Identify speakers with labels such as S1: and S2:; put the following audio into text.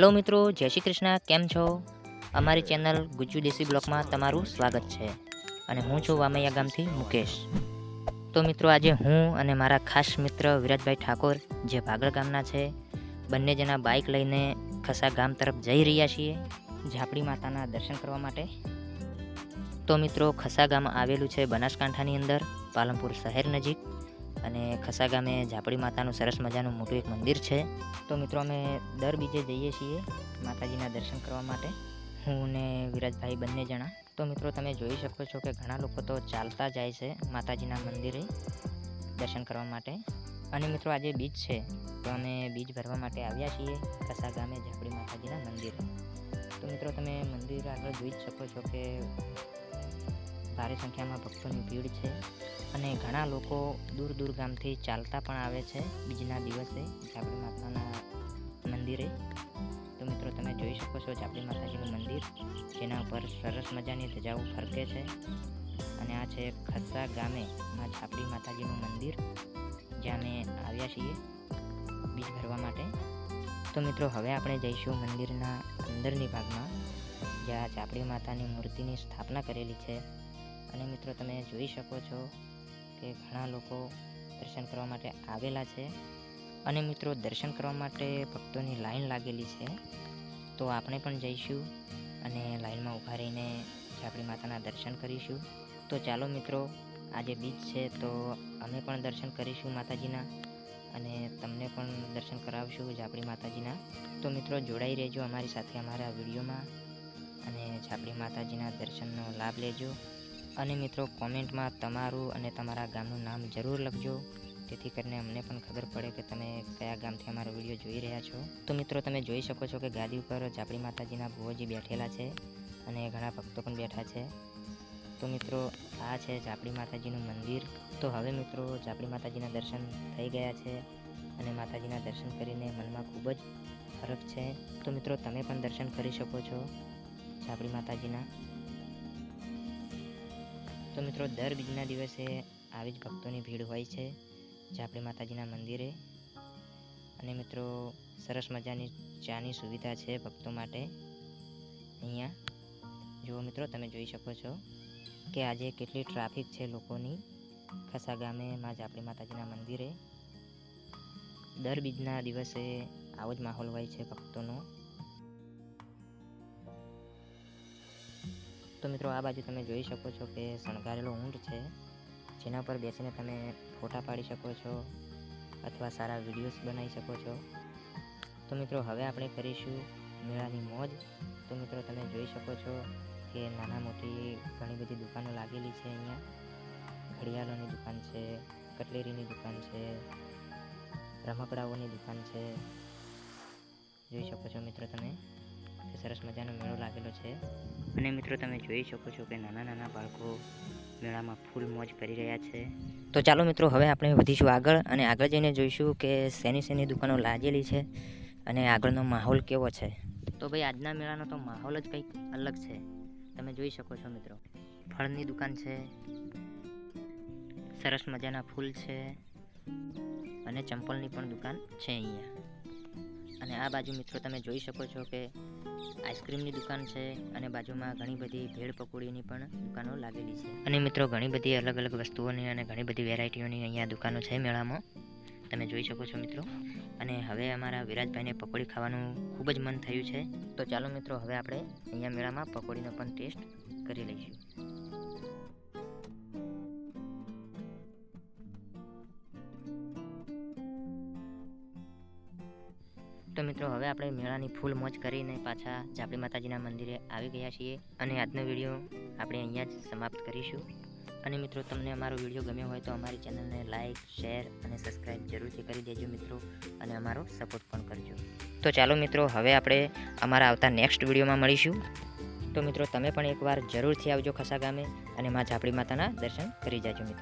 S1: Hello મિત્રો, જય શ્રી કૃષ્ણ. કેમ છો? અમારી ચેનલ ગુજ્જુ દેશી બ્લોગમાં તમારું સ્વાગત છે અને હું છું વામૈયા ગામથી મુકેશ. તો મિત્રો, આજે હું અને મારા ખાસ મિત્ર વિરાજભાઈ ઠાકોર, જે ભાગળ ગામના છે, બંને જણા બાઇક લઈને ખસા ગામ તરફ જઈ રહ્યા છીએ ઝાપડી માતાના દર્શન કરવા માટે. તો મિત્રો, ખસા ગામ આવેલું છે બનાસકાંઠાની અંદર, પાલનપુર શહેર નજીક. અને ખસા ગામે ઝાપડી માતાનું સરસ મજાનું મોટું એક મંદિર છે. તો મિત્રો, અમે દર બીજે જઈએ છીએ માતાજીના દર્શન કરવા માટે, હું ને વિરાજભાઈ બંને જણા. તો મિત્રો, તમે જોઈ શકો છો કે ઘણા લોકો તો ચાલતા જાય છે માતાજીના મંદિરે દર્શન કરવા માટે. અને મિત્રો, આજે બીજ છે તો અમે બીજ ભરવા માટે આવ્યા છીએ ખસા ગામે ઝાપડી માતાજીના મંદિરે. તો મિત્રો, તમે મંદિર આગળ જોઈ જ શકો છો કે ભારે સંખ્યામાં ભક્તોની ભીડ છે અને ઘણા લોકો દૂર દૂર ગામથી ચાલતા પણ આવે છે બીજના દિવસે ઝાપડી માતાના મંદિરે. તો મિત્રો, તમે જોઈ શકો છો ઝાપડી માતાજીનું મંદિર, જેના ઉપર સરસ મજાની ધજાઓ ફરકે છે. અને આ છે ખસા ગામે ઝાપડી માતાજીનું મંદિર, જ્યાં અમે આવ્યા છીએ બીજ ભરવા માટે. તો મિત્રો, હવે આપણે જઈશું મંદિરના અંદરની ભાગમાં, જ્યાં ઝાપડી માતાની મૂર્તિની સ્થાપના કરેલી છે. અને મિત્રો, તમે જોઈ શકો છો કે ઘણા લોકો દર્શન કરવા માટે આવેલા છે. અને મિત્રો, દર્શન કરવા માટે ભક્તોની લાઈન લાગેલી છે. તો આપણે પણ જઈશું અને લાઈનમાં ઊભા રહીને ઝાપડી માતાના દર્શન કરીશું. તો ચાલો મિત્રો, આજે બીજ છે તો અમે પણ દર્શન કરીશું માતાજીના અને તમને પણ દર્શન કરાવશું ઝાપડી માતાજીના. તો મિત્રો, જોડાઈ રહેજો અમારી સાથે અમારા વિડીયોમાં અને ઝાપડી માતાજીના દર્શનનો લાભ લેજો. અને મિત્રો, કોમેન્ટમાં તમારું અને તમારા ગામનું નામ જરૂર લખજો, જેથી કરીને અમને પણ ખબર પડે કે તમે કયા ગામથી અમારો વિડીયો જોઈ રહ્યા છો. તો મિત્રો, તમે જોઈ શકો છો કે ગાદી ઉપર ઝાપડી માતાજીના ભુવોજી બેઠેલા છે અને ઘણા ભક્તો પણ બેઠા છે. તો મિત્રો, આ છે ઝાપડી માતાજીનું મંદિર. તો હવે મિત્રો, ઝાપડી માતાજીના દર્શન થઈ ગયા છે અને માતાજીના દર્શન કરીને મનમાં ખૂબ જ ફરક છે. તો મિત્રો, તમે પણ દર્શન કરી શકો છો ઝાપડી માતાજીના. તો મિત્રો, દર બીજના દિવસે આવી જ ભક્તોની ભીડ હોય છે ઝાપડી માતાજીના મંદિરે. અને મિત્રો, સરસ મજાની ચાની સુવિધા છે ભક્તો માટે અહીંયા. જુઓ મિત્રો, તમે જોઈ શકો છો કે આજે કેટલી ટ્રાફિક છે લોકોની ખસા ગામે ઝાપડી માતાજીના મંદિરે. દર બીજના દિવસે આવો જ માહોલ હોય છે ભક્તોનો. તો મિત્રો, આ બાજુ તમે જોઈ શકો છો કે શણગારેલો ઊંટ છે, જેના પર બેસીને તમે ફોટા પાડી શકો છો અથવા સારા વિડીયોઝ બનાવી શકો છો. તો મિત્રો, હવે આપણે કરીશું મેળાની મોજ. તો મિત્રો, તમે જોઈ શકો છો કે નાના મોટી ઘણી બધી દુકાનો લાગેલી છે અહીંયા. ઘડિયાળોની દુકાન છે, કટલેરીની દુકાન છે, રમકડાઓની દુકાન છે. જોઈ શકો છો મિત્રો તમે કે સરસ મજાનો મેળો લાગેલો છે. અને મિત્રો, તમે જોઈ શકો છો કે નાના નાના બાળકો મેળામાં ફૂલ મોજ કરી રહ્યા છે. તો ચાલો મિત્રો, હવે આપણે વધીશું આગળ અને આગળ જઈને જોઈશું કે શેની દુકાનો લાગેલી છે અને આગળનો માહોલ કેવો છે. તો ભાઈ, આજના મેળાનો તો માહોલ જ કંઈક અલગ છે. તમે જોઈ શકો છો મિત્રો, ફળની દુકાન છે, સરસ મજાના ફૂલ છે અને ચંપલની પણ દુકાન છે અહીંયા. અને આ બાજુ મિત્રો, તમે જોઈ શકો છો કે આઈસ્ક્રીમની દુકાન છે અને બાજુમાં ઘણી બધી ભેળ પકોડીની પણ દુકાનો લાગેલી છે. અને મિત્રો, ઘણી બધી અલગ અલગ વસ્તુઓની અને ઘણી બધી વેરાયટીઓની અહીંયા દુકાનો છે મેળામાં, તમે જોઈ શકો છો મિત્રો. અને હવે અમારા વિરાજભાઈને પકોડી ખાવાનું ખૂબ જ મન થયું છે. તો ચાલો મિત્રો, હવે આપણે અહીંયા મેળામાં પકોડીનો પણ ટેસ્ટ કરી લઈશું. તો મિત્રો, હવે આપણે મેળાની ફૂલ મોજ કરીને પાછા ઝાપડી માતાજીના મંદિરે આવી ગયા છીએ અને આજનો વિડીયો આપણે અહીંયા જ સમાપ્ત કરીશું. અને મિત્રો, તમને અમારો વિડીયો ગમ્યો હોય તો અમારી ચેનલને લાઇક, શેર અને સબસ્ક્રાઈબ જરૂરથી કરી દેજો મિત્રો, અને અમારો સપોર્ટ પણ કરજો. તો ચાલો મિત્રો, હવે આપણે અમારા આવતા નેક્સ્ટ વિડીયોમાં મળીશું. તો મિત્રો, તમે પણ એકવાર જરૂરથી આવજો ખસા ગામે અને ઝાપડી માતાના દર્શન કરી જાજો મિત્રો.